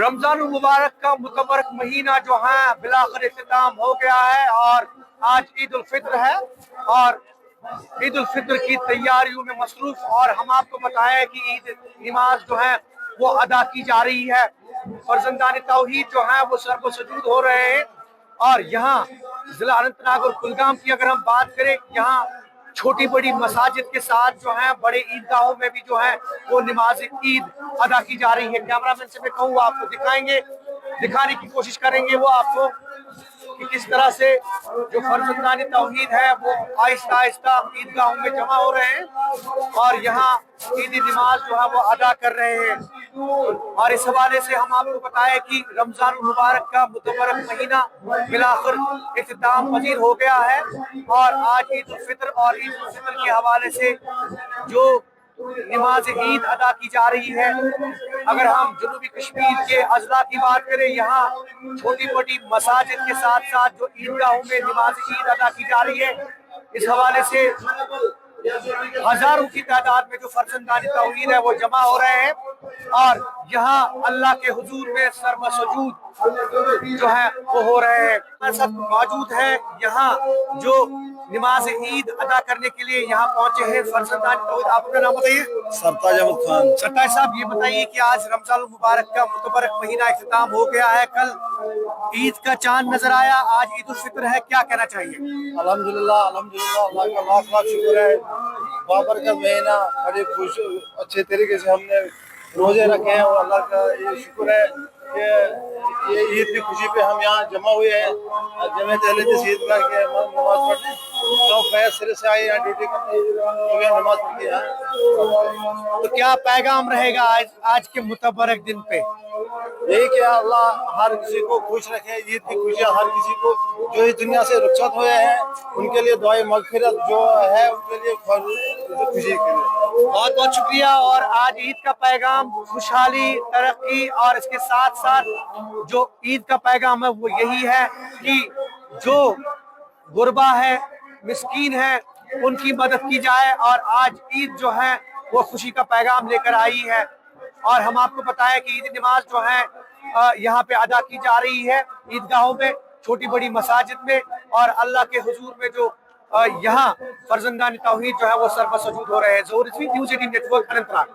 रमजान मुबारक का मुतबरक महीना जो है बिलाखिर इख्तिताम हो गया है और आज ईद उल फित्र है और ईद उल फित्र की तैयारियों में मसरूफ। और हम आपको बताएं कि ईद नमाज जो है वो अदा की जा रही है। फर्जंदान तौहीद जो है वो सर्व सजूद हो रहे हैं। और यहाँ जिला अनंतनाग और कुलगाम की अगर हम बात करें, यहाँ छोटी बड़ी मसाजिद के साथ जो है बड़े ईदगाहों में भी जो है वो नमाज ईद अदा की जा रही है। कैमरामैन से मैं कहूँ आपको दिखाने की कोशिश करेंगे वो आपको कि किस तरह से जो फर्जंदान तौहीद है वो आहिस्ता आहिस्ता ईदगाहों में जमा हो रहे हैं और यहाँ ईदी नमाज जो है वो अदा कर रहे हैं। और इस हवाले से हम आपको बताएं कि रमजान मुबारक का मुतबरक महीना बिलाखिर इख्तिताम पजीर हो गया है और आज ईद उल फित्र और ईद उल फित्र के हवाले से जो नमाज ईद अदा की जा रही है। अगर हम जनूबी कश्मीर के अजला की बात करें, यहाँ छोटी मोटी मसाजिद के साथ साथ जो ईदगाहों में नमाज ईद अदा की जा रही है, इस हवाले से हजारों की तादाद में जो फर्जंदान तौहीद है वो जमा हो रहे हैं और यहाँ अल्लाह के हुजूर में सर्व सजूद जो है वो हो रहे हैं। सब मौजूद है यहाँ जो नमाज ईद अदा करने के लिए यहाँ पहुंचे हैं फर्जंदान तौहीद। आप अपना नाम बताइए। सरताज अहमद खान। सरताज साहब, ये बताइए कि आज रमजान मुबारक का मुतबरक महीना इख्तिताम हो गया है, कल ईद का चांद नजर आया, आज ईद उल फित्र है, क्या कहना चाहिए? अल्हम्दुलिल्लाह अल्हम्दुलिल्लाह, अल्लाह का लाख लाख शुक्र है। बाबर का महीना बड़े खुश अच्छे तरीके से हमने रोजे रखे हैं और अल्लाह का ये शुक्र है कि ये ईद की खुशी पे हम यहाँ जमा हुए हैं। जमात अहले हदीस ईदगाह के नमाज पढ़ने तो फैज सिरे से आए यहाँ ड्यूटी करने तो यहाँ नमाज पढ़ते हैं। तो क्या पैगाम रहेगा आज के मुतबरक दिन पे? यही कि अल्लाह हर किसी को खुश रखे, ईद की खुशियाँ हर किसी को जो इस दुनिया से रुखसत हुए हैं उनके लिए दुआए मगफिरत जो है उनके लिए खुशी के लिए बहुत बहुत शुक्रिया। और आज ईद का पैगाम खुशहाली, तरक्की और इसके साथ साथ जो ईद का पैगाम है वो यही है कि जो गुरबा है, मिस्कीन है, उनकी मदद की जाए। और आज ईद जो है वो खुशी का पैगाम लेकर आई है। और हम आपको बताएं कि ईद नमाज जो है यहाँ पे अदा की जा रही है ईदगाहों में, छोटी बड़ी मसाजिद में और अल्लाह के हुजूर में जो यहाँ फर्जंदान तौहीद जो है वो सर्व सजूद हो रहे हैं। ज़ोहर न्यूज़ 18 नेटवर्क अनंतनाग।